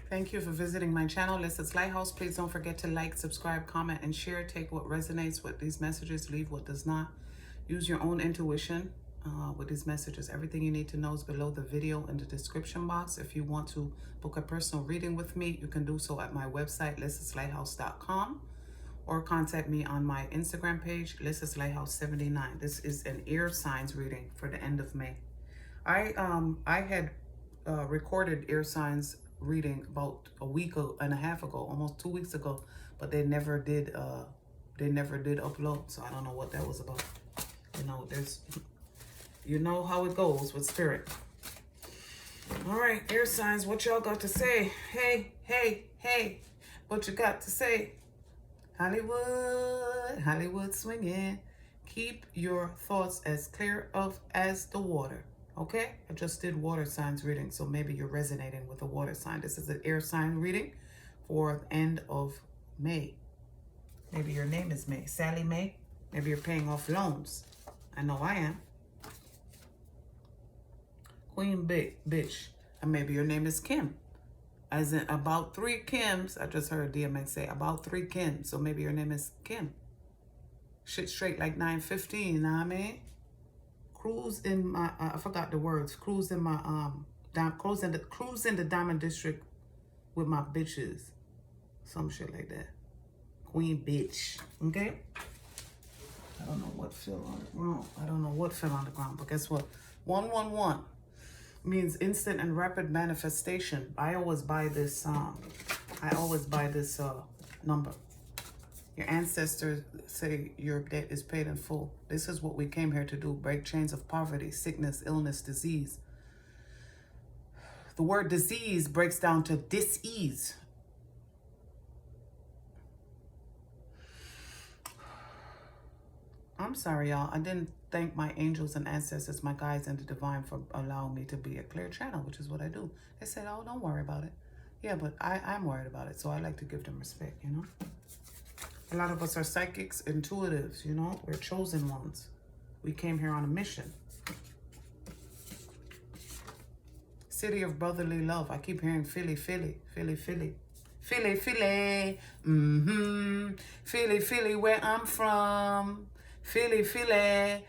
Thank you for visiting my channel, 𝑓 Lighthouse. Please don't forget to like, subscribe, comment, and share. Take what resonates with these messages, leave what does not. Use your own intuition with these messages. Everything you need to know is below the video in the description box. If you want to book a personal reading with me, you can do so at my website, 𝓂LISSA'S.com, or contact me on my Instagram page, 𝓂LISSA'S79. This is an air signs reading for the end of May. I had recorded air signs reading about a week and a half ago, almost 2 weeks ago, but they never did upload, so I don't know what that was about. You know how it goes with spirit. All right, air signs, what y'all got to say? Hey, what you got to say? Hollywood swinging. Keep your thoughts as clear as the water. Okay, I just did water signs reading, so maybe you're resonating with a water sign. This is an air sign reading for the end of May. Maybe your name is May. Sally May. Maybe you're paying off loans. I know I am. Queen Bitch. And maybe your name is Kim. As in about 3 Kims. I just heard DMX say about 3 Kims. So maybe your name is Kim. Shit straight like 9:15, you know what I mean? Cruise in my, I forgot the words. Cruise in my, cruise in the Diamond District with my bitches. Some shit like that. Queen Bitch. Okay? I don't know what fell on the ground. I don't know what fell on the ground, but guess what? 111 means instant and rapid manifestation. I always buy this number. Your ancestors say your debt is paid in full. This is what we came here to do. Break chains of poverty, sickness, illness, disease. The word disease breaks down to dis-ease. I'm sorry, y'all. I didn't thank my angels and ancestors, my guides and the divine, for allowing me to be a clear channel, which is what I do. They said, oh, don't worry about it. Yeah, but I'm worried about it, so I like to give them respect, you know? A lot of us are psychics, intuitives, you know? We're chosen ones. We came here on a mission. City of brotherly love. I keep hearing Philly, Philly, Philly, Philly. Philly, Philly. Philly, Philly, where I'm from. Philly, Philly.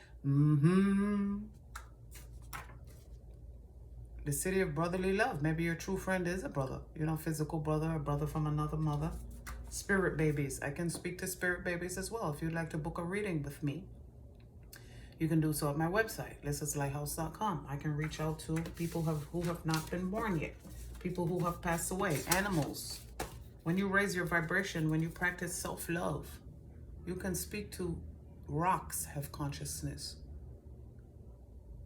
The city of brotherly love. Maybe your true friend is a brother. You know, physical brother, a brother from another mother. Spirit babies. I can speak to spirit babies as well. If you'd like to book a reading with me, you can do so at my website, 𝓂LISSA'S.com. I can reach out to people who have not been born yet, people who have passed away, animals. When you raise your vibration, when you practice self-love, you can speak to rocks. Have consciousness.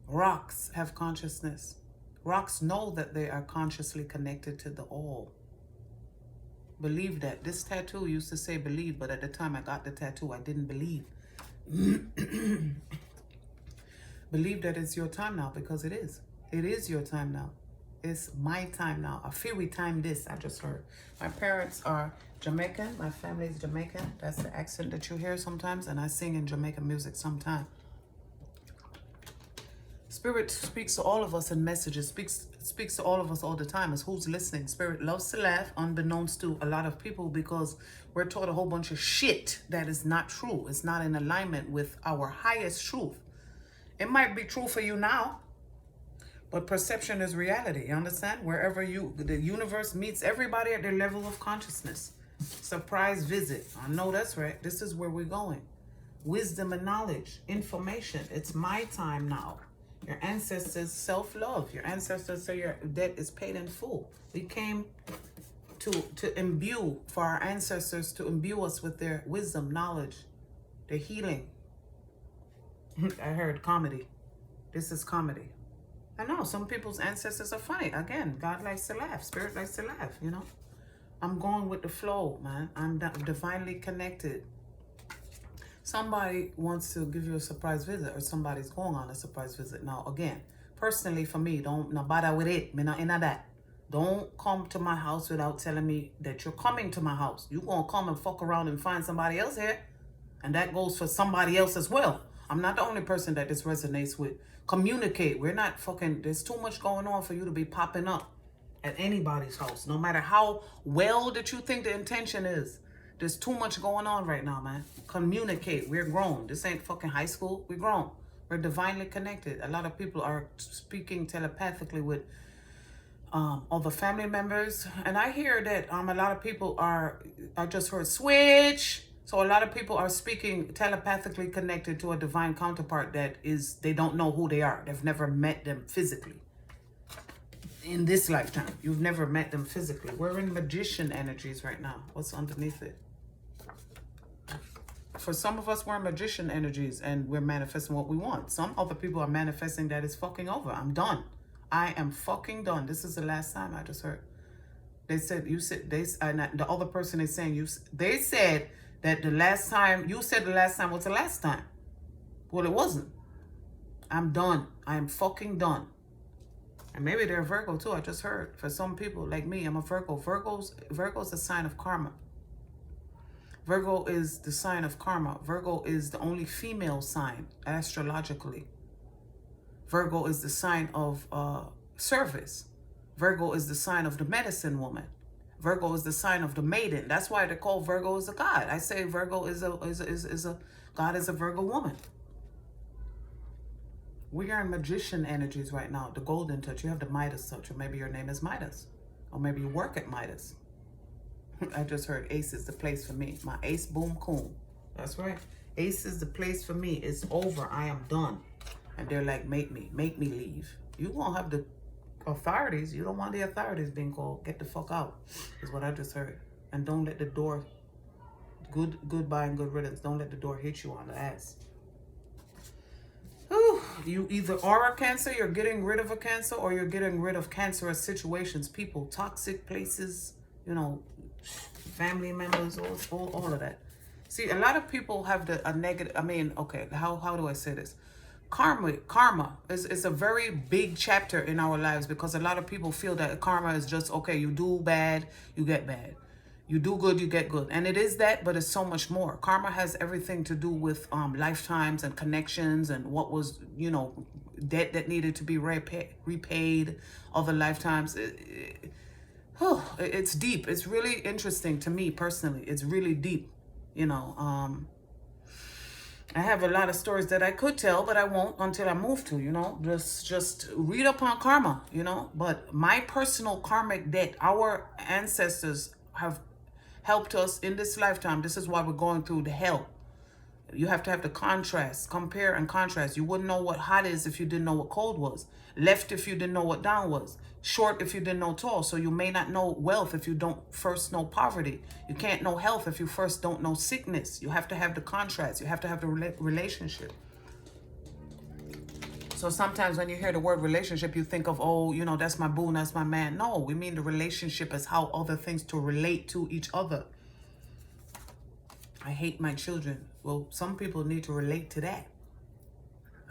Rocks have consciousness. Rocks know that they are consciously connected to the all. Believe that. This tattoo used to say believe, but at the time I got the tattoo, I didn't believe. Believe that it's your time now, because it is. It is your time now. It's my time now. I feel we timed this, I just heard. My parents are Jamaican. My family is Jamaican. That's the accent that you hear sometimes, and I sing in Jamaican music sometimes. Spirit speaks to all of us in messages, speaks to all of us all the time. It's who's listening. Spirit loves to laugh, unbeknownst to a lot of people, because we're taught a whole bunch of shit that is not true. It's not in alignment with our highest truth. It might be true for you now, but perception is reality. You understand? Wherever the universe meets everybody at their level of consciousness. Surprise visit. I know that's right. This is where we're going. Wisdom and knowledge, information. It's my time now. Your ancestors self-love. Your ancestors say your debt is paid in full. We came to imbue, for our ancestors to imbue us with their wisdom, knowledge, their healing. I heard comedy. This is comedy. I know some people's ancestors are funny. Again, God likes to laugh. Spirit likes to laugh, you know. I'm going with the flow, man. I'm divinely connected. Somebody wants to give you a surprise visit, or somebody's going on a surprise visit. Now, again, personally for me, don't bother with it. Me not into that. Don't come to my house without telling me that you're coming to my house. You're going to come and fuck around and find somebody else here. And that goes for somebody else as well. I'm not the only person that this resonates with. Communicate. We're not fucking, there's too much going on for you to be popping up at anybody's house, no matter how well that you think the intention is. There's too much going on right now, man. Communicate. We're grown. This ain't fucking high school. We're grown. We're divinely connected. A lot of people are speaking telepathically with other family members. And I hear that a lot of people I just heard switch. So a lot of people are speaking telepathically connected to a divine counterpart that is, they don't know who they are. They've never met them physically. In this lifetime, you've never met them physically. We're in magician energies right now. What's underneath it? For some of us, we're in magician energies and we're manifesting what we want. Some other people are manifesting that it's fucking over. I'm done. I am fucking done. This is the last time. I just heard. They said, you said, the other person is saying, they said that the last time, you said the last time was the last time. Well, it wasn't. I'm done. I am fucking done. And maybe they're Virgo too. I just heard. For some people like me, I'm a Virgo. Virgo's a sign of karma. Virgo is the sign of karma. Virgo is the only female sign astrologically. Virgo is the sign of service. Virgo is the sign of the medicine woman. Virgo is the sign of the maiden. That's why they call Virgo as a god. I say Virgo is a god is a Virgo woman. We are in magician energies right now. The golden touch. You have the Midas touch, or maybe your name is Midas, or maybe you work at Midas. I just heard Ace is the place for me. My Ace Boom Coon. That's right. Ace is the place for me. It's over. I am done. And they're like, make me leave. You won't have the authorities. You don't want the authorities being called. Get the fuck out, is what I just heard. And don't let the door, goodbye and good riddance. Don't let the door hit you on the ass. Whew. You either are a Cancer, you're getting rid of a Cancer, or you're getting rid of cancerous situations, people, toxic places, you know, family members, all of that. See, a lot of people have a negative, I mean, okay, how do I say this? Karma is a very big chapter in our lives, because a lot of people feel that karma is just, okay, you do bad, you get bad. You do good, you get good. And it is that, but it's so much more. Karma has everything to do with lifetimes and connections and what was, you know, debt that needed to be repaid, other lifetimes. It's deep. It's really interesting to me personally. It's really deep, you know. I have a lot of stories that I could tell, but I won't until I move to, you know. Just read up on karma, you know. But my personal karmic debt, our ancestors have helped us in this lifetime. This is why we're going through the hell. You have to have the contrast, compare and contrast. You wouldn't know what hot is if you didn't know what cold was. Left if you didn't know what down was. Short if you didn't know tall. So you may not know wealth if you don't first know poverty. You can't know health if you first don't know sickness. You have to have the contrast. You have to have the relationship. So sometimes when you hear the word relationship, you think of, oh, you know, that's my boo, that's my man. No, we mean the relationship as how other things to relate to each other. I hate my children. Well, some people need to relate to that.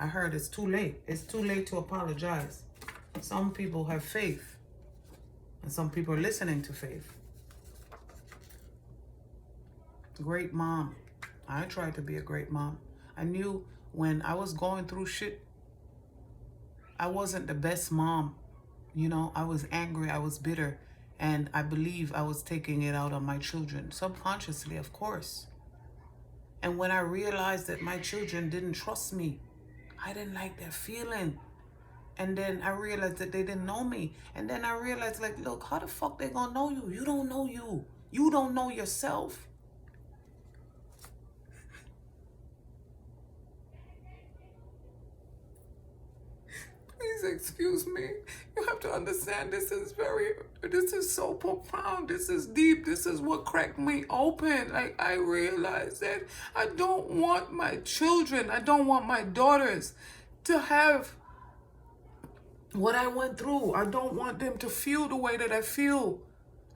I heard it's too late. It's too late to apologize. Some people have faith. And some people are listening to faith. Great mom. I tried to be a great mom. I knew when I was going through shit, I wasn't the best mom. You know, I was angry, I was bitter, and I believe I was taking it out on my children, subconsciously, of course. And when I realized that my children didn't trust me, I didn't like that feeling. And then I realized that they didn't know me. And then I realized, like, look, how the fuck they gonna know you? You don't know you. You don't know yourself. Please excuse me. You have to understand, this is so profound. This is deep. This is what cracked me open. Like, I realized that I don't want my children, I don't want my daughters to have what I went through. I don't want them to feel the way that I feel.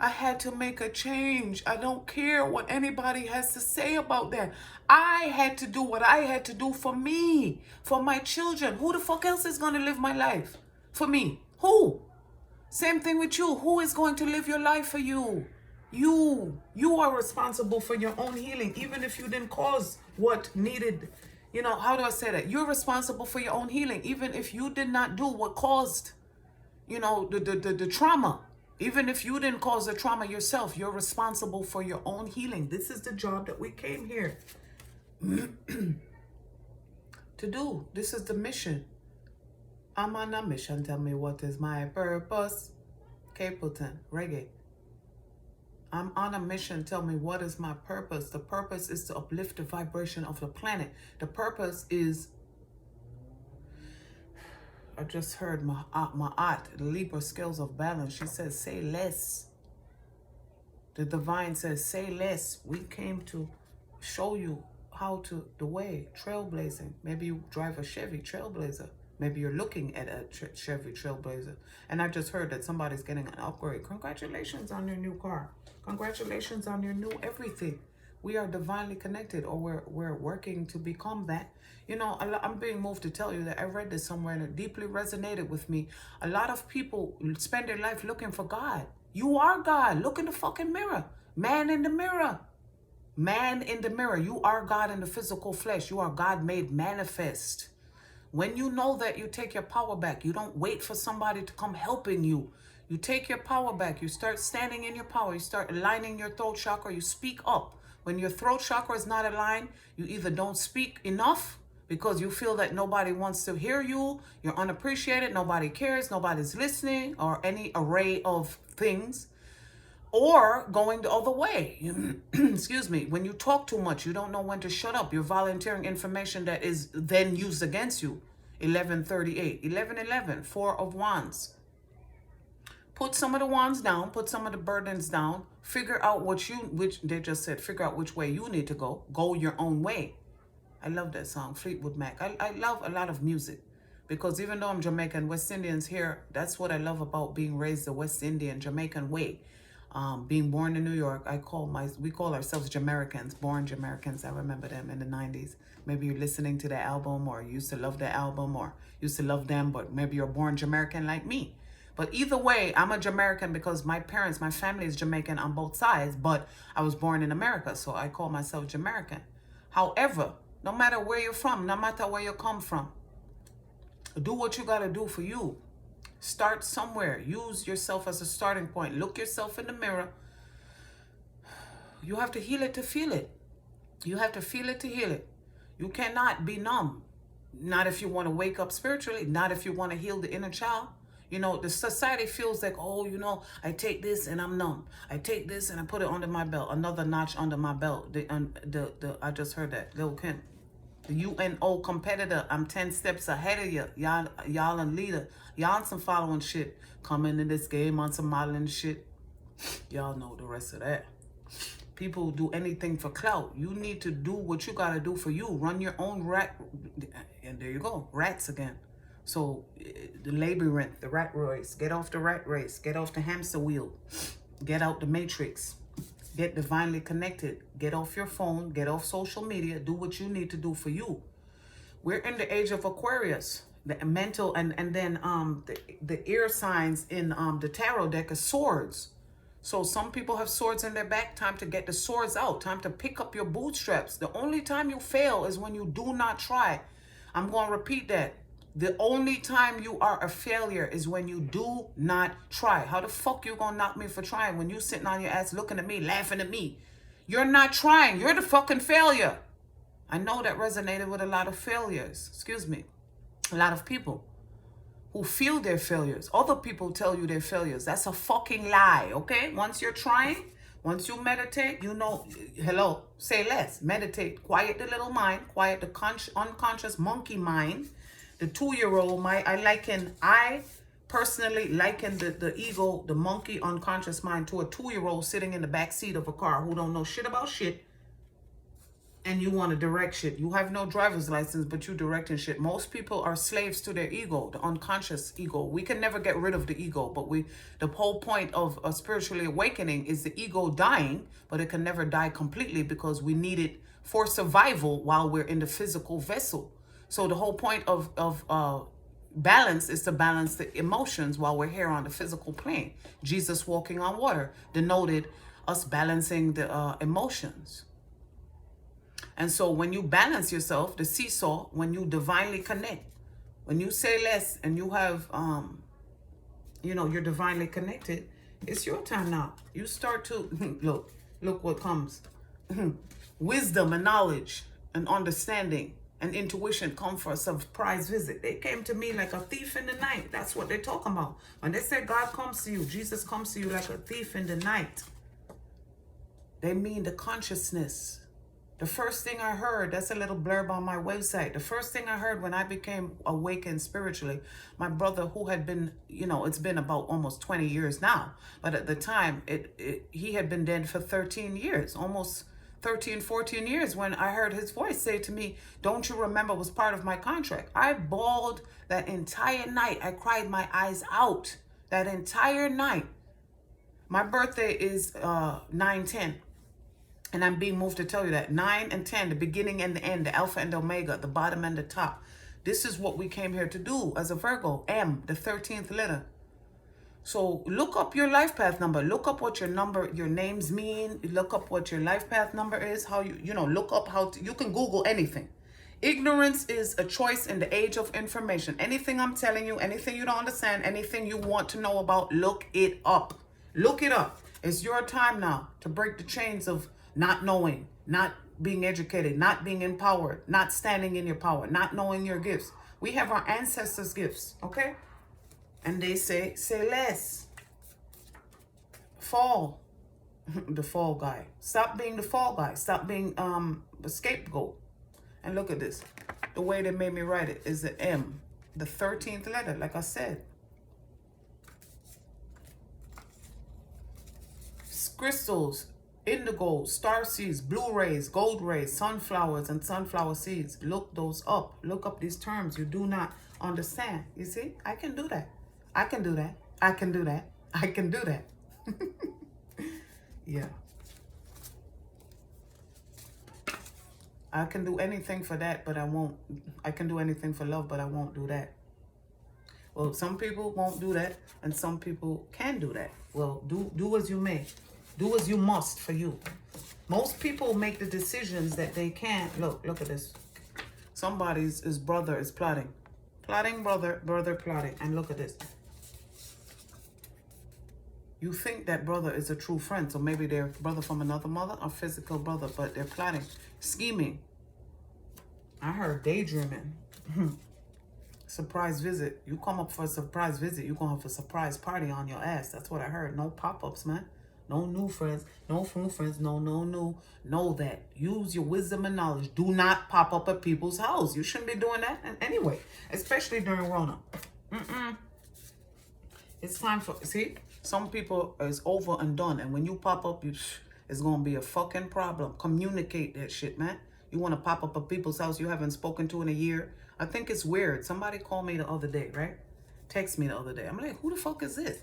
I had to make a change. I don't care what anybody has to say about that. I had to do what I had to do for me, for my children. Who the fuck else is going to live my life for me? Who? Same thing with you. Who is going to live your life for you? You are responsible for your own healing, even if you didn't cause what needed. You know, how do I say that? You're responsible for your own healing, even if you did not do what caused, you know, the trauma. Even if you didn't cause the trauma yourself, you're responsible for your own healing. This is the job that we came here to do. This is the mission. I'm on a mission. Tell me what is my purpose. Capleton, reggae. I'm on a mission. Tell me what is my purpose. The purpose is to uplift the vibration of the planet. The purpose is, I just heard my aunt, the Libra scales of balance. She says, say less. The divine says, say less. We came to show you how to, the way, trailblazing. Maybe you drive a Chevy Trailblazer. Maybe you're looking at a Chevy Trailblazer. And I just heard that somebody's getting an upgrade. Congratulations on your new car. Congratulations on your new everything. We are divinely connected, or we're working to become that. You know, I'm being moved to tell you that I read this somewhere and it deeply resonated with me. A lot of people spend their life looking for God. You are God. Look in the fucking mirror. Man in the mirror. Man in the mirror. You are God in the physical flesh. You are God made manifest. When you know that, you take your power back. You don't wait for somebody to come helping you. You take your power back. You start standing in your power. You start aligning your throat chakra. You speak up. When your throat chakra is not aligned, you either don't speak enough because you feel that nobody wants to hear you. You're unappreciated. Nobody cares. Nobody's listening, or any array of things. Or going the other way. Excuse me. When you talk too much, you don't know when to shut up. You're volunteering information that is then used against you. 1138. 1111. 4 of Wands. Put some of the wands down. Put some of the burdens down. Figure out they just said, figure out which way you need to go. Go your own way. I love that song, Fleetwood Mac. I love a lot of music. Because even though I'm Jamaican, West Indians here, that's what I love about being raised the West Indian, Jamaican way. Being born in New York, we call ourselves Jamericans, born Jamericans. I remember them in the 90s. Maybe you're listening to the album, or you used to love the album, or used to love them, but maybe you're born Jamaican like me. But either way, I'm a Jamaican because my family is Jamaican on both sides, but I was born in America, so I call myself Jamaican. However, no matter where you're from, no matter where you come from, do what you gotta do for you. Start somewhere. Use yourself as a starting point. Look yourself in the mirror. You have to heal it to feel it. You have to feel it to heal it. You cannot be numb. Not if you want to wake up spiritually. Not if you want to heal the inner child. You know, the society feels like, oh, you know, I take this and I'm numb. I take this and I put it under my belt. Another notch under my belt. I just heard that. Lil' Kim. The UNO competitor. I'm 10 steps ahead of you. Y'all and leader. Y'all on some following shit. Come into this game on some modeling shit. Y'all know the rest of that. People do anything for clout. You need to do what you gotta do for you. Run your own rat. And there you go. Rats again. So the labyrinth, the rat race. Get off the rat race. Get off the hamster wheel. Get out the matrix. Get divinely connected. Get off your phone. Get off social media. Do what you need to do for you. We're in the age of Aquarius. The mental and then the ear signs in the tarot deck is swords. So some people have swords in their back. Time to get the swords out. Time to pick up your bootstraps. The only time you fail is when you do not try. I'm going to repeat that. The only time you are a failure is when you do not try. How the fuck you gonna knock me for trying when you sitting on your ass looking at me, laughing at me? You're not trying. You're the fucking failure. I know that resonated with a lot of failures. Excuse me. A lot of people who feel their failures. Other people tell you they're failures. That's a fucking lie, okay? Once you're trying, once you meditate, you know, hello, say less. Meditate. Quiet the little mind. Quiet the unconscious monkey mind. The 2-year-old, I personally liken the ego, the monkey unconscious mind, to a 2-year-old sitting in the back seat of a car who don't know shit about shit, and you want to direct shit. You have no driver's license, but you directing shit. Most people are slaves to their ego, the unconscious ego. We can never get rid of the ego, but the whole point of a spiritually awakening is the ego dying, but it can never die completely because we need it for survival while we're in the physical vessel. So the whole point of balance is to balance the emotions while we're here on the physical plane. Jesus walking on water denoted us balancing the emotions. And so when you balance yourself, the seesaw, when you divinely connect, when you say less and you have, you know, you're divinely connected, It's your time now. You start to, look what comes. Wisdom and knowledge and understanding and intuition come for a surprise visit. They came to me like a thief in the night. That's what they're talking about. When they say God comes to you, Jesus comes to you like a thief in the night, they mean the consciousness. The first thing I heard, that's a little blurb on my website. The first thing I heard when I became awakened spiritually, my brother who had been, it's been about almost 20 years now. But at the time, he had been dead for 13 years, almost 13, 14 years, when I heard his voice say to me, "Don't you remember was part of my contract?" I bawled that entire night. I cried my eyes out that entire night. My birthday is 9/10. And I'm being moved to tell you that 9 and 10, the beginning and the end, the alpha and the omega, the bottom and the top. This is what we came here to do as a Virgo. M, the 13th letter. So look up your life path number. Look up what your names mean. Look up what your life path number is. How look up you can Google anything. Ignorance is a choice in the age of information. Anything I'm telling you, anything you don't understand, anything you want to know about, look it up. Look it up. It's your time now to break the chains of not knowing, not being educated, not being empowered, not standing in your power, not knowing your gifts. We have our ancestors' gifts, okay? And they say less. Fall. The fall guy. Stop being the fall guy. Stop being the scapegoat. And look at this. The way they made me write it is the M, the 13th letter, like I said. Crystals, indigo, star seeds, blue rays, gold rays, sunflowers, and sunflower seeds. Look those up. Look up these terms you do not understand. You see, I can do that. I can do that. I can do that. I can do that. Yeah. I can do anything for that, but I won't. I can do anything for love, but I won't do that. Well, some people won't do that, and some people can do that. Well, do as you may. Do as you must for you. Most people make the decisions that they can't. Look at this. Somebody's brother is plotting. Plotting, brother plotting. And look at this. You think that brother is a true friend. So maybe they're brother from another mother or physical brother, but they're plotting, scheming. I heard daydreaming. Surprise visit. You come up for a surprise visit, you're going to have a surprise party on your ass. That's what I heard. No pop-ups, man. No new friends. No new friends. No. Know that. Use your wisdom and knowledge. Do not pop up at people's house. You shouldn't be doing that anyway. Especially during Rona. It's time for... See? Some people is over and done. And when you pop up, it's going to be a fucking problem. Communicate that shit, man. You want to pop up at people's house you haven't spoken to in a year? I think it's weird. Somebody called me the other day, right? Text me the other day. I'm like, who the fuck is this?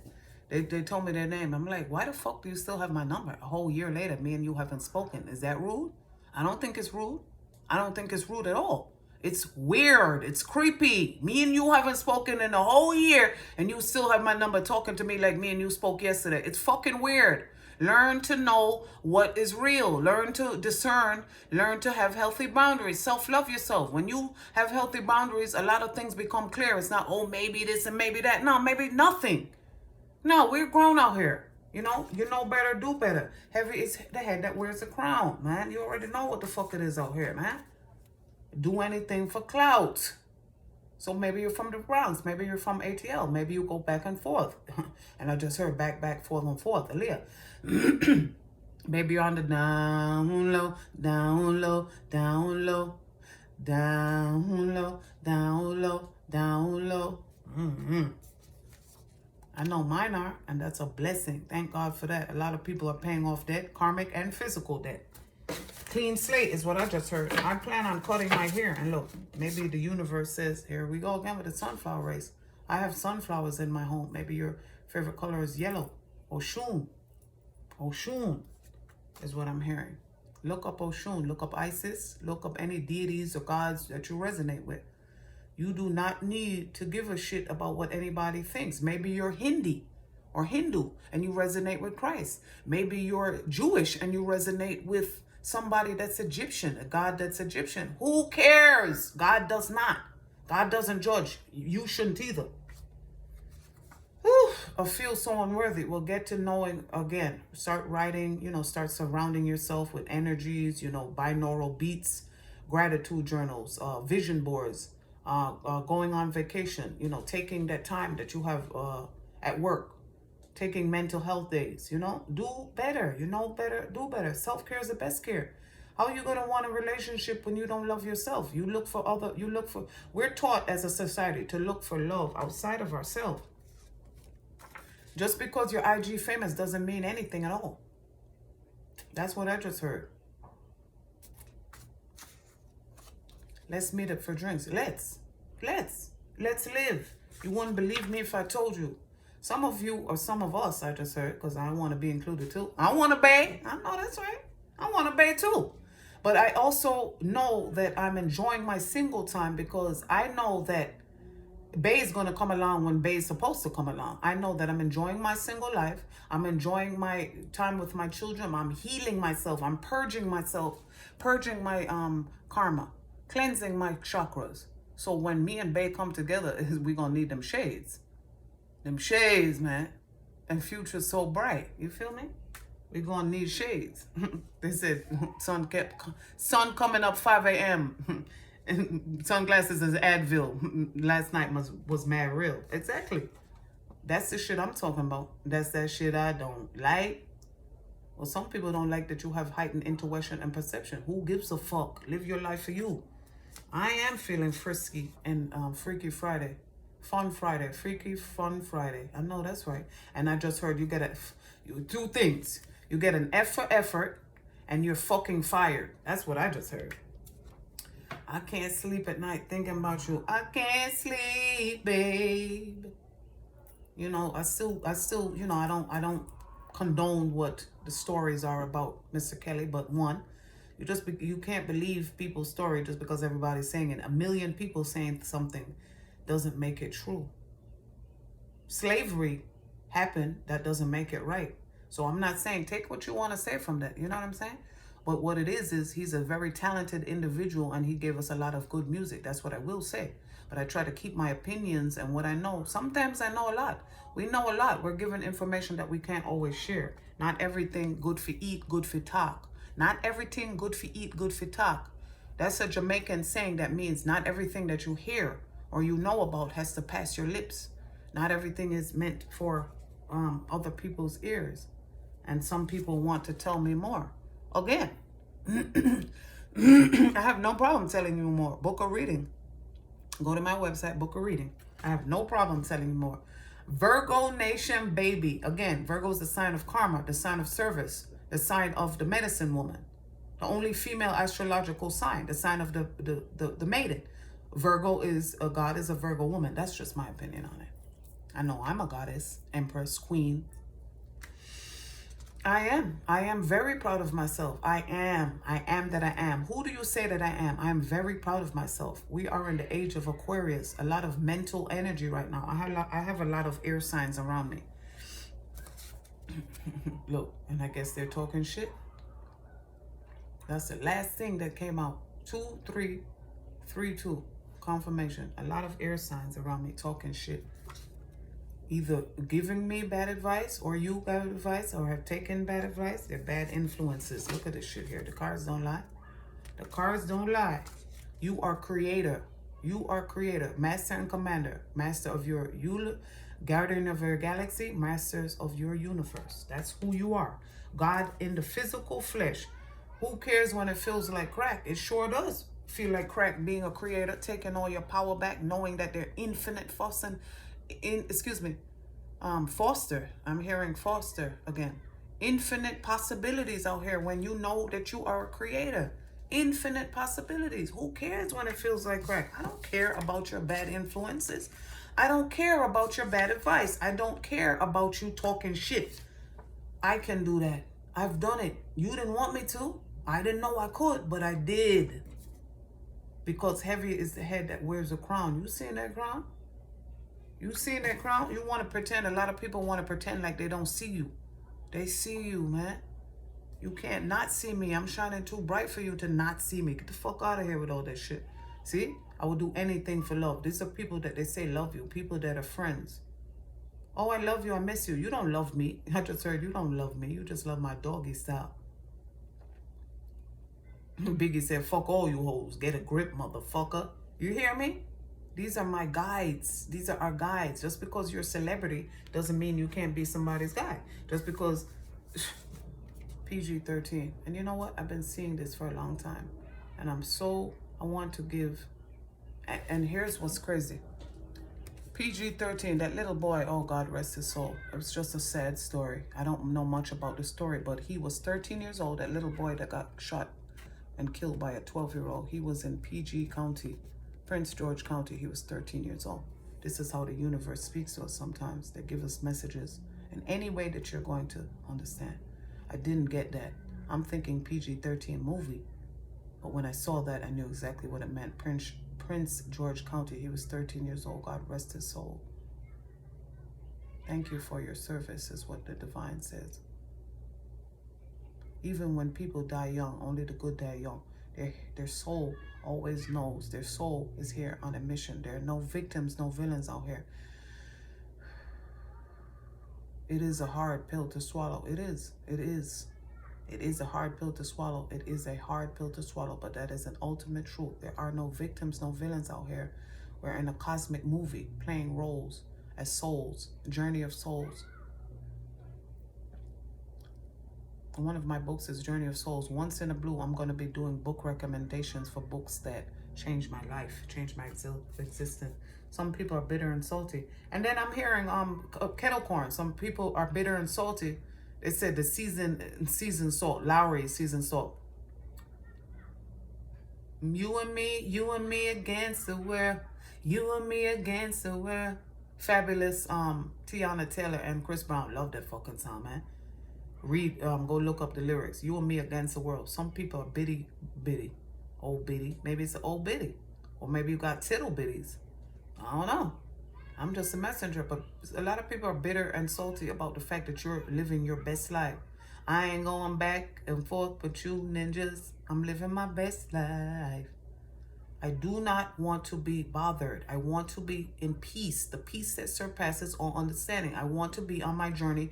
They told me their name. I'm like, why the fuck do you still have my number? A whole year later, me and you haven't spoken. Is that rude? I don't think it's rude. I don't think it's rude at all. It's weird. It's creepy. Me and you haven't spoken in a whole year, and you still have my number talking to me like me and you spoke yesterday. It's fucking weird. Learn to know what is real. Learn to discern. Learn to have healthy boundaries. Self-love yourself. When you have healthy boundaries, a lot of things become clear. It's not, oh, maybe this and maybe that. No, maybe nothing. No, we're grown out here. You know better, do better. Heavy is the head that wears the crown, man. You already know what the fuck it is out here, man. Do anything for clout. So maybe you're from the Bronx. Maybe you're from ATL. Maybe you go back and forth. And I just heard back, forth, and forth. Aaliyah. Maybe you're on the down low, down low, down low, down low, down low, down low. I know mine are, and that's a blessing. Thank God for that. A lot of people are paying off debt, karmic and physical debt. Clean slate is what I just heard. I plan on cutting my hair. And look, maybe the universe says, here we go again with the sunflower race. I have sunflowers in my home. Maybe your favorite color is yellow. Oshun. Oshun is what I'm hearing. Look up Oshun. Look up Isis. Look up any deities or gods that you resonate with. You do not need to give a shit about what anybody thinks. Maybe you're Hindi or Hindu and you resonate with Christ. Maybe you're Jewish and you resonate with somebody that's Egyptian, a God that's Egyptian. Who cares? God does not. God doesn't judge. You shouldn't either. Whew. or feel so unworthy. Well, get to knowing again. Start writing, start surrounding yourself with energies, binaural beats, gratitude journals, vision boards, going on vacation, taking that time that you have at work, taking mental health days, do better, better, do better. Self-care is the best care. How are you going to want a relationship when you don't love yourself? We're taught as a society to look for love outside of ourselves. Just because you're IG famous doesn't mean anything at all. That's what I just heard. Let's meet up for drinks. Let's live. You wouldn't believe me if I told you. Some of you, or some of us, I just heard, because I want to be included too. I want to bay. I know that's right. I want to bay too. But I also know that I'm enjoying my single time because I know that Bay is going to come along when Bay is supposed to come along. I know that I'm enjoying my single life. I'm enjoying my time with my children. I'm healing myself. I'm purging myself, purging my karma, cleansing my chakras. So when me and Bay come together, we're going to need them shades. Them shades, man. And future's so bright. You feel me? We're going to need shades. They said sun coming up 5 a.m. And sunglasses is Advil. Last night was mad real. Exactly. That's the shit I'm talking about. That's that shit I don't like. Well, some people don't like that you have heightened intuition and perception. Who gives a fuck? Live your life for you. I am feeling frisky and Freaky Friday. Fun Friday. Freaky Fun Friday. I know that's right. And I just heard you get two things. You get an F for effort and you're fucking fired. That's what I just heard. I can't sleep at night thinking about you. I can't sleep, babe. I still, I don't condone what the stories are about Mr. Kelly, but one, you can't believe people's story just because everybody's saying it. A million people saying something doesn't make it true. Slavery happened, that doesn't make it right. So I'm not saying take what you want to say from that. You know what I'm saying? But what it is he's a very talented individual and he gave us a lot of good music. That's what I will say. But I try to keep my opinions and what I know. Sometimes I know a lot. We know a lot. We're given information that we can't always share. Not everything good for eat, good for talk. Not everything good for eat, good for talk. That's a Jamaican saying that means not everything that you hear or you know about has to pass your lips. Not everything is meant for other people's ears. And some people want to tell me more. Again, I have no problem telling you more. Book a reading. Go to my website, book a reading. I have no problem telling you more. Virgo Nation baby. Again, Virgo is the sign of karma, the sign of service, the sign of the medicine woman, the only female astrological sign, the sign of the maiden. Virgo is a god, is a Virgo woman. That's just my opinion on it. I know I'm a goddess, empress, queen. I am very proud of myself. I am that I am. Who do you say that I am? I am very proud of myself. We are in the age of Aquarius, a lot of mental energy right now. I have a lot of air signs around me. Look, and I guess they're talking shit. That's the last thing that came out. 2, 3, 3, 2. Confirmation. A lot of air signs around me talking shit. Either giving me bad advice or you bad advice or have taken bad advice. They're bad influences. Look at this shit here. The cards don't lie. The cards don't lie. You are creator. You are creator. Master and commander. Master of your guardian of your galaxy. Masters of your universe. That's who you are. God in the physical flesh. Who cares when it feels like crack? It sure does feel like crack being a creator. Taking all your power back. Knowing that they're infinite force Foster. I'm hearing Foster again. Infinite possibilities out here when you know that you are a creator. Infinite possibilities. Who cares when it feels like crack? I don't care about your bad influences. I don't care about your bad advice. I don't care about you talking shit. I can do that. I've done it. You didn't want me to. I didn't know I could, but I did. Because heavy is the head that wears a crown. You seen that crown? You seen that crown? You want to pretend. A lot of people want to pretend like they don't see you. They see you, man. You can't not see me. I'm shining too bright for you to not see me. Get the fuck out of here with all that shit. See? I would do anything for love. These are people that they say love you. People that are friends. Oh, I love you. I miss you. You don't love me. I just heard you don't love me. You just love my doggy style. Biggie said, fuck all you hoes. Get a grip, motherfucker. You hear me? These are my guides. These are our guides. Just because you're a celebrity doesn't mean you can't be somebody's guy. Just because PG-13. And you know what? I've been seeing this for a long time. And I want to give, and here's what's crazy. PG-13, that little boy, oh God rest his soul. It was just a sad story. I don't know much about the story, but he was 13 years old, that little boy that got shot and killed by a 12-year-old. He was in PG County, Prince George County. He was 13 years old. This is how the universe speaks to us sometimes. They give us messages in any way that you're going to understand. I didn't get that. I'm thinking PG-13 movie. But when I saw that, I knew exactly what it meant. Prince George County, he was 13 years old. God rest his soul. Thank you for your service, is what the divine says. Even when people die young, only the good die young. Their soul always knows. Their soul is here on a mission. There are no victims, no villains out here. It is a hard pill to swallow. It is. It is. It is a hard pill to swallow. It is a hard pill to swallow, but that is an ultimate truth. There are no victims, no villains out here. We're in a cosmic movie playing roles as souls, journey of souls. One of my books is Journey of Souls. Once in a blue, I'm going to be doing book recommendations for books that changed my life, changed my existence. Some people are bitter and salty. And then I'm hearing kettle corn. Some people are bitter and salty. They said the seasoned salt, Lowry seasoned salt. You and me against the world. You and me against the world. Fabulous Tiana Taylor and Chris Brown. Love that fucking song, man. Go look up the lyrics. You and me against the world. Some people are bitty. Old bitty. Maybe it's an old bitty. Or maybe you got tittle bitties. I don't know. I'm just a messenger, but a lot of people are bitter and salty about the fact that you're living your best life. I ain't going back and forth with you ninjas. I'm living my best life. I do not want to be bothered. I want to be in peace, the peace that surpasses all understanding. I want to be on my journey,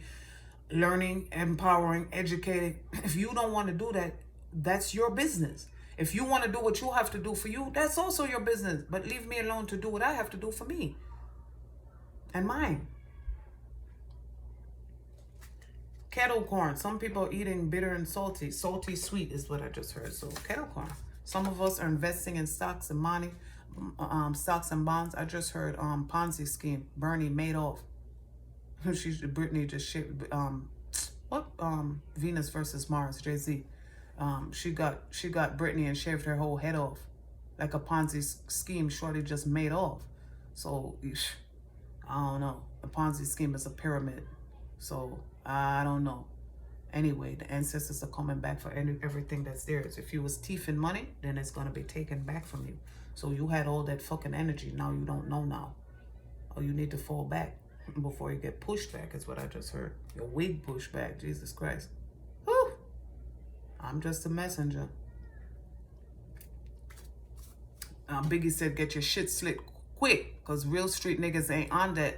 learning, empowering, educating. If you don't want to do that, that's your business. If you want to do what you have to do for you, that's also your business. But leave me alone to do what I have to do for me and mine. Kettle corn. Some people are eating bitter and salty. Salty sweet is what I just heard. So kettle corn. Some of us are investing in stocks and money, stocks and bonds. I just heard Ponzi scheme. Bernie Madoff. Brittany just shit. Venus versus Mars. Jay-Z. She got Brittany and shaved her whole head off, like a Ponzi scheme. Shorty just made off. So I don't know. A Ponzi scheme is a pyramid. So I don't know. Anyway, the ancestors are coming back for everything that's theirs. If you was thief in money, then it's going to be taken back from you. So you had all that fucking energy. Now you don't know now. Or you need to fall back before you get pushed back, is what I just heard. Your wig pushed back. Jesus Christ. Whew. I'm just a messenger. Biggie said, get your shit slit quick, because real street niggas ain't on that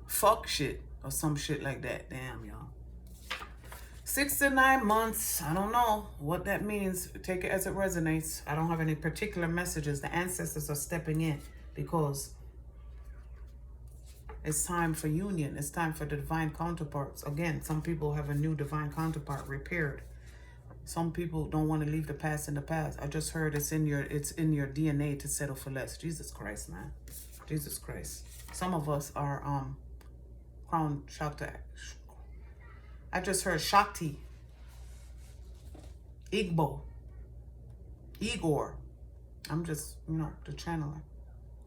fuck shit or some shit like that. Damn, y'all. 6 to 9 months. I don't know what that means. Take it as it resonates. I don't have any particular messages. The ancestors are stepping in because it's time for union. It's time for the divine counterparts. Again, some people have a new divine counterpart repaired. Some people don't want to leave the past in the past. I just heard it's in your DNA to settle for less. Jesus Christ, man. Jesus Christ. Some of us are crown chakra. I just heard Shakti, Igbo, Igor. I'm just, the channeler.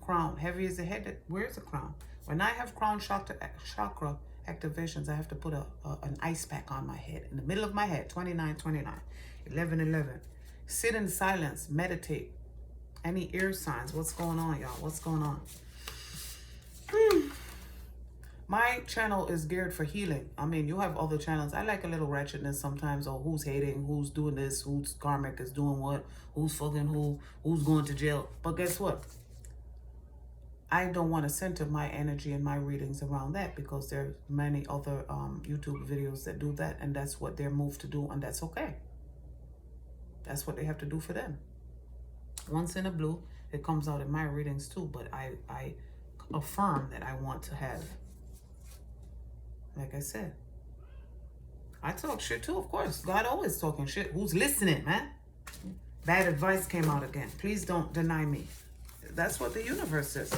Crown, heavy is the head. Where's the crown? When I have crown chakra activations, I have to put an ice pack on my head, in the middle of my head, 2929, 1111. Sit in silence, meditate. Any ear signs? What's going on, y'all? What's going on? My channel is geared for healing. I mean, you have other channels. I like a little ratchetness sometimes, or who's hating, who's doing this, who's karmic is doing what, who's fucking who's going to jail. But guess what? I don't want to center my energy and my readings around that, because there are many other YouTube videos that do that, and that's what they're moved to do, and that's okay. That's what they have to do for them. Once in a blue, it comes out in my readings too, but I affirm that I want to have, like I said, I talk shit too, of course. God always talking shit. Who's listening, man? Bad advice came out again. Please don't deny me. That's what the universe is.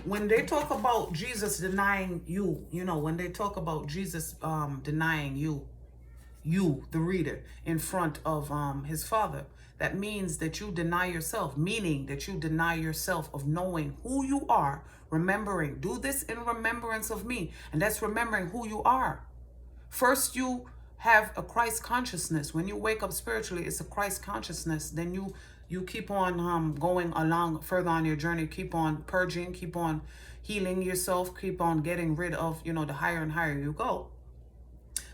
When they talk about Jesus denying you, you know, when they talk about Jesus denying you, the reader, in front of his Father, that means that you deny yourself, meaning that you deny yourself of knowing who you are, remembering. Do this in remembrance of me, and that's remembering who you are. First, you have a Christ consciousness. When you wake up spiritually, it's a Christ consciousness. Then you keep on going along further on your journey, keep on purging, keep on healing yourself, keep on getting rid of, you know, the higher and higher you go.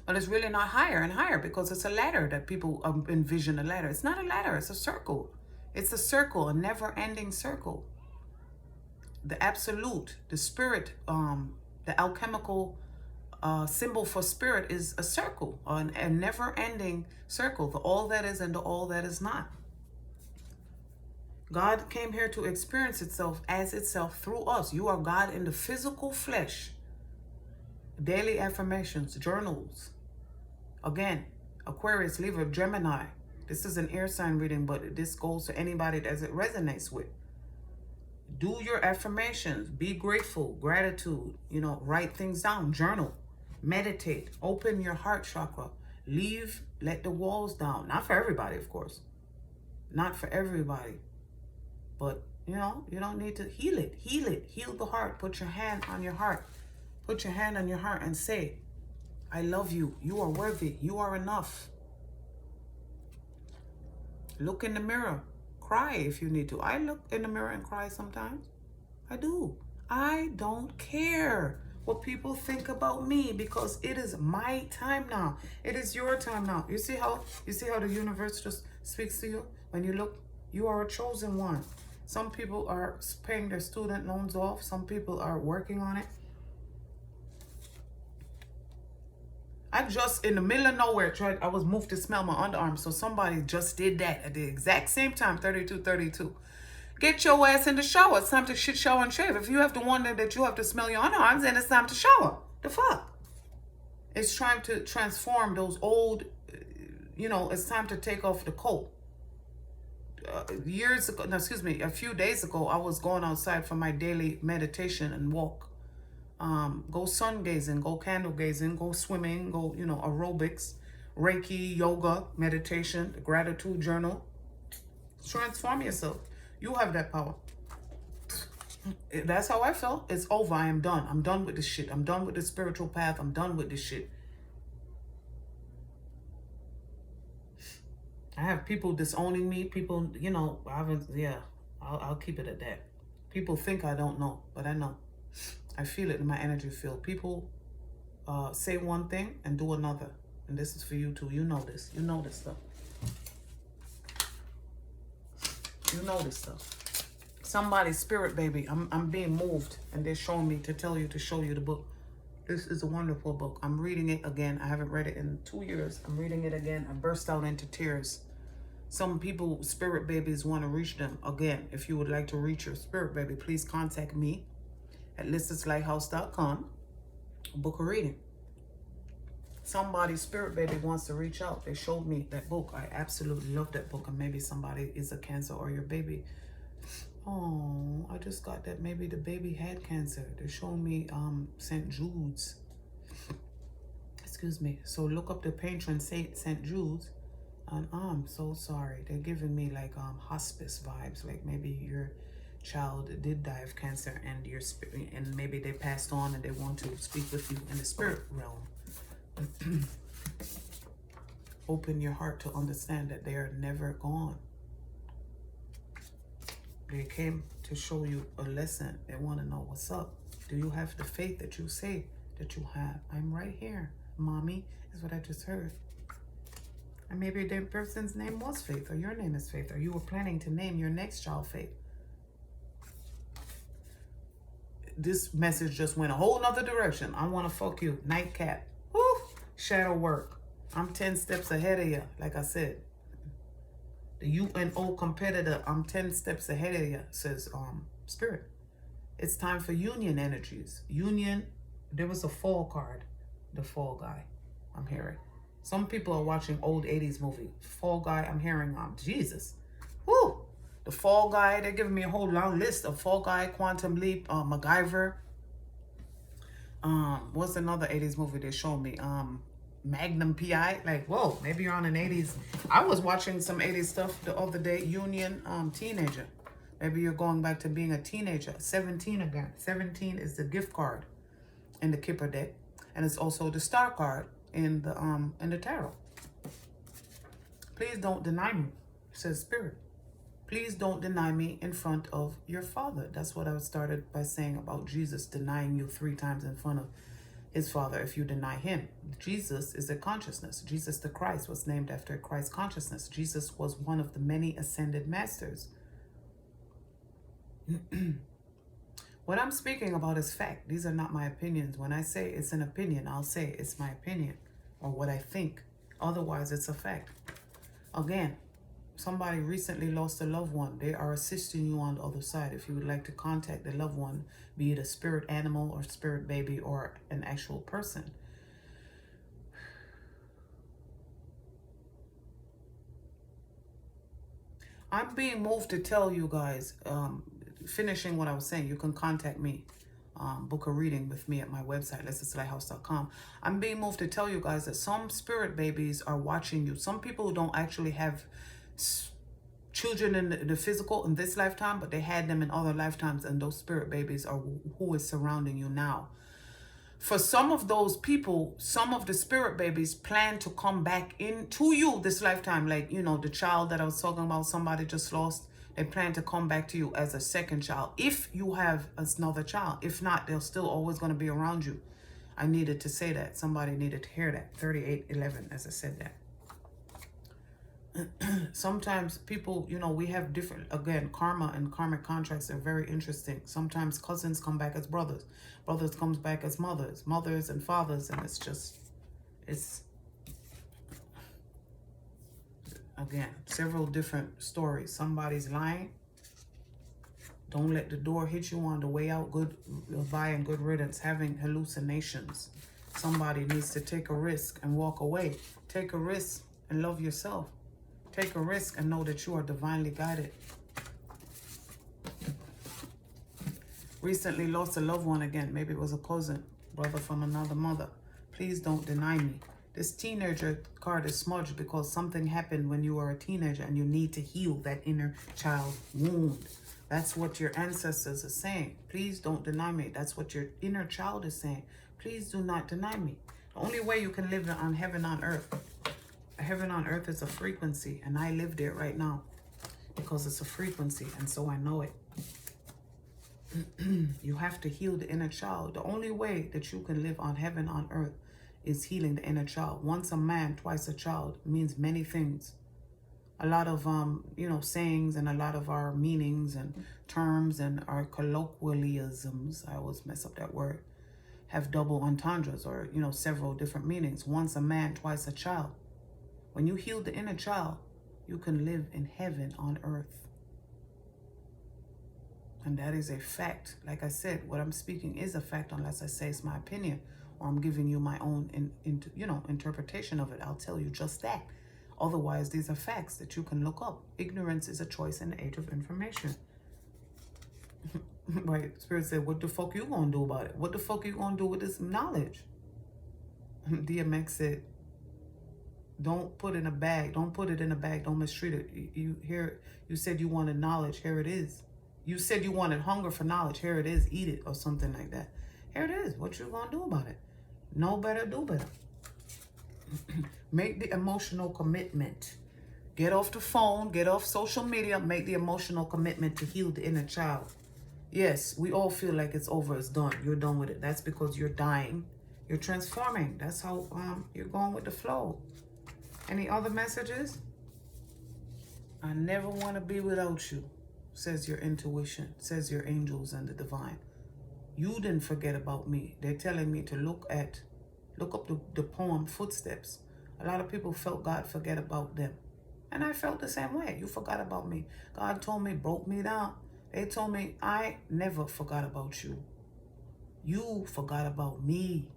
But it's really not higher and higher, because it's a ladder that people envision a ladder. It's not a ladder, it's a circle. It's a circle, a never-ending circle. The absolute, the spirit, the alchemical symbol for spirit is a circle, a never-ending circle, the all that is and the all that is not. God came here to experience itself as itself through us. You are God in the physical flesh. Daily affirmations, journals. Again, Aquarius, Libra, Gemini. This is an air sign reading, but this goes to anybody that it resonates with. Do your affirmations. Be grateful, gratitude. You know, write things down, journal, meditate, open your heart chakra. Let the walls down. Not for everybody, of course. Not for everybody. But, you know, you don't need to heal it. Heal the heart. Put your hand on your heart. Put your hand on your heart and say, I love you. You are worthy. You are enough. Look in the mirror. Cry if you need to. I look in the mirror and cry sometimes. I do. I don't care what people think about me, because it is my time now. It is your time now. You see how the universe just speaks to you? When you look, you are a chosen one. Some people are paying their student loans off. Some people are working on it. I just, in the middle of nowhere, I was moved to smell my underarm. So somebody just did that at the exact same time, 3232. Get your ass in the shower. It's time to shit, shower, and shave. If you have to wonder that you have to smell your underarms, then it's time to shower. The fuck? It's trying to transform those old, you know, it's time to take off the coat. Years ago, no, excuse me, a few days ago, I was going outside for my daily meditation and walk. Go sun gazing, go candle gazing, go swimming, go, you know, aerobics, Reiki, yoga, meditation, the gratitude journal. Transform yourself. You have that power. That's how I felt. It's over. I am done. I'm done with this shit. I'm done with the spiritual path. I'm done with this shit. I have people disowning me. People, you know, I'll keep it at that. People think I don't know, but I know. I feel it in my energy field. People say one thing and do another. And this is for you too. You know this. You know this stuff. You know this stuff. Somebody's spirit baby. I'm being moved, and they're showing me to tell you, to show you the book. This is a wonderful book. I'm reading it again. I haven't read it in 2 years. I'm reading it again. I burst out into tears. Some people, spirit babies, want to reach them. Again, if you would like to reach your spirit baby, please contact me at 𝂀LISSA'S.com. Book a reading. Somebody's spirit baby wants to reach out. They showed me that book. I absolutely love that book. And maybe somebody is a Cancer or your baby. Oh, I just got that maybe the baby had cancer. They're showing me St. Jude's. Excuse me. So look up the patron saint, St. Jude's. And I'm so sorry. They're giving me like hospice vibes. Like maybe your child did die of cancer, and your spirit, and maybe they passed on, and they want to speak with you in the spirit realm. Open your heart to understand that they are never gone. They came to show you a lesson. They want to know what's up. Do you have the faith that you say that you have? I'm right here, mommy, is what I just heard. And maybe the person's name was Faith, or your name is Faith, or you were planning to name your next child Faith. this message just went a whole nother direction. I want to fuck you. Nightcap. Woo! Shadow work. I'm 10 steps ahead of you. Like I said. The UNO competitor. I'm 10 steps ahead of you, says Spirit. It's time for union energies. Union. There was a fall card. The fall guy. I'm hearing. Some people are watching old 80s movie. Fall guy. I'm hearing Jesus. Woo! The Fall Guy, they're giving me a whole long list of Fall Guy, Quantum Leap, MacGyver. What's another 80s movie they showed me? Magnum PI. Like, whoa, maybe you're on an 80s. I was watching some 80s stuff the other day. Union, teenager. Maybe you're going back to being a teenager. 17 again. 17 is the gift card in the Kipper deck. And it's also the star card in the tarot. Please don't deny me, says Spirit. Please don't deny me in front of your Father. That's what I started by saying about Jesus denying you 3 times in front of his Father if you deny him. Jesus is a consciousness. Jesus the Christ was named after Christ's consciousness. Jesus was one of the many ascended masters. What I'm speaking about is fact. These are not my opinions. When I say it's an opinion, I'll say it's my opinion or what I think. Otherwise, it's a fact. Again, somebody recently lost a loved one. They are assisting you on the other side. If you would like to contact the loved one, be it a spirit animal or spirit baby or an actual person. I'm being moved to tell you guys, finishing what I was saying, you can contact me. Book a reading with me at my website, 𝓂LISSA'S.com. I'm being moved to tell you guys that some spirit babies are watching you. Some people don't actually have children in the physical in this lifetime, but they had them in other lifetimes, and those spirit babies are who is surrounding you now. For some of those people, some of the spirit babies plan to come back into you this lifetime. Like, you know, the child that I was talking about, somebody just lost. They plan to come back to you as a second child. If you have another child. If not, they're still always going to be around you. I needed to say that. Somebody needed to hear that. 3811, as I said that. Sometimes people, you know, we have different, again, karma and karmic contracts are very interesting. Sometimes cousins come back as brothers. Brothers comes back as mothers. Mothers and fathers. And it's just, it's, again, several different stories. Somebody's lying. Don't let the door hit you on the way out. Goodbye and good riddance. Having hallucinations. Somebody needs to take a risk and walk away. Take a risk and love yourself. Take a risk and know that you are divinely guided. Recently lost a loved one again. Maybe it was a cousin, brother from another mother. Please don't deny me. This teenager card is smudged because something happened when you were a teenager and you need to heal that inner child wound. That's what your ancestors are saying. Please don't deny me. That's what your inner child is saying. Please do not deny me. The only way you can live on heaven on earth. Heaven on earth is a frequency, and I live there right now because it's a frequency, and so I know it. You have to heal the inner child. The only way that you can live on heaven on earth is healing the inner child. Once a man, twice a child means many things. A lot of, you know, sayings and a lot of our meanings and terms and our colloquialisms, I always mess up that word, have double entendres or, you know, several different meanings. Once a man, twice a child. When you heal the inner child, you can live in heaven on earth. And that is a fact. Like I said, what I'm speaking is a fact unless I say it's my opinion or I'm giving you my own interpretation of it. I'll tell you just that. Otherwise, these are facts that you can look up. Ignorance is a choice in the age of information. Right? Spirit said, what the fuck you gonna do about it? What the fuck you gonna do with this knowledge? DMX said, don't put it in a bag. Don't put it in a bag. Don't mistreat it. You said you wanted knowledge. Here it is. You said you wanted hunger for knowledge. Here it is. Eat it or something like that. Here it is. What you gonna do about it? Know better, do better. Make the emotional commitment. Get off the phone. Get off social media. Make the emotional commitment to heal the inner child. Yes, we all feel like it's over. It's done. You're done with it. That's because you're dying. You're transforming. That's how you're going with the flow. Any other messages? I never want to be without you, says your intuition, says your angels and the divine. You didn't forget about me. They're telling me to look up the poem Footsteps. A lot of people felt God forget about them. And I felt the same way. You forgot about me. God told me, broke me down. They told me, I never forgot about you. You forgot about me.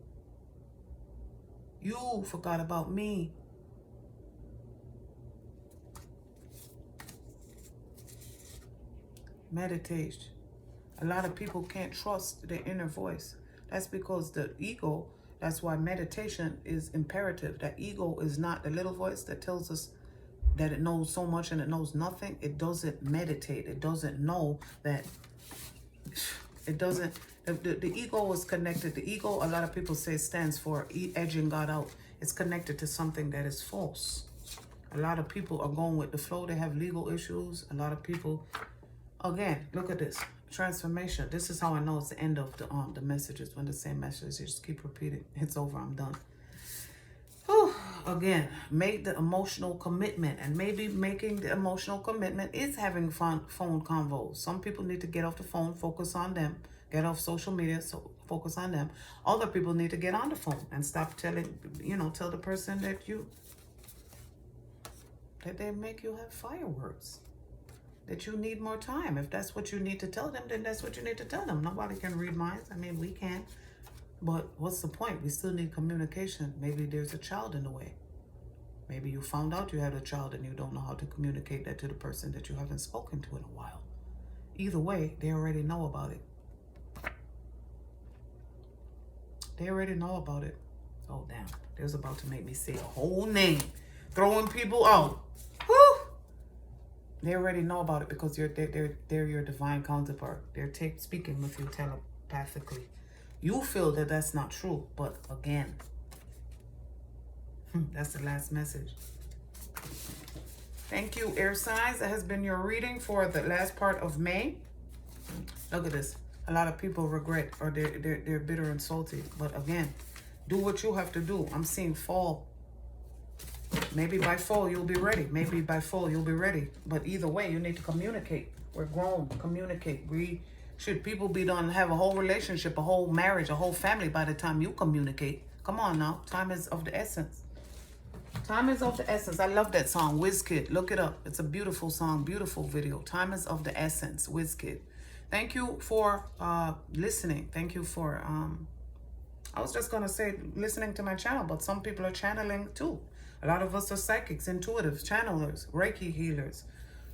You forgot about me. Meditate. A lot of people can't trust their inner voice. That's because the ego, that's why meditation is imperative. That ego is not the little voice that tells us that it knows so much and it knows nothing. It doesn't meditate. It doesn't know that it doesn't. The ego is connected. The ego, a lot of people say, stands for edging God out. It's connected to something that is false. A lot of people are going with the flow. They have legal issues. A lot of people, again, look at this. Transformation. This is how I know it's the end of the messages. When the same message, you just keep repeating. It's over. I'm done. Whew. Again, make the emotional commitment. And maybe making the emotional commitment is having phone convos. Some people need to get off the phone, focus on them. Get off social media, so focus on them. Other people need to get on the phone and stop telling, tell the person that they make you have fireworks. That you need more time. If that's what you need to tell them, then that's what you need to tell them. Nobody can read minds. I mean, we can. But what's the point? We still need communication. Maybe there's a child in the way. Maybe you found out you had a child and you don't know how to communicate that to the person that you haven't spoken to in a while. Either way, they already know about it. They already know about it. Oh, damn. They was about to make me say a whole name. Throwing people out. Woo! They already know about it because they're your divine counterpart. They're speaking with you telepathically. You feel that that's not true. But again, that's the last message. Thank you, air signs. That has been your reading for the last part of May. Look at this. A lot of people regret or they're bitter and salty. But again, do what you have to do. I'm seeing fall. Maybe by fall you'll be ready. Maybe by fall you'll be ready. But either way, you need to communicate. We're grown. Communicate. People be done, have a whole relationship, a whole marriage, a whole family by the time you communicate. Come on now. Time is of the essence. Time is of the essence. I love that song, WizKid. Look it up. It's a beautiful song, beautiful video. Time is of the essence, WizKid. Thank you for listening. Thank you for, I was just going to say listening to my channel, but some people are channeling too. A lot of us are psychics, intuitives, channelers, Reiki healers.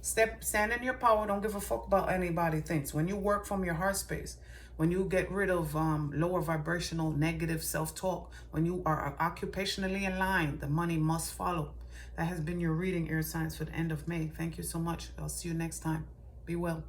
Stand in your power. Don't give a fuck about anybody thinks. When you work from your heart space, when you get rid of lower vibrational negative self-talk, when you are occupationally in line, the money must follow. That has been your reading, air signs, for the end of May. Thank you so much. I'll see you next time. Be well.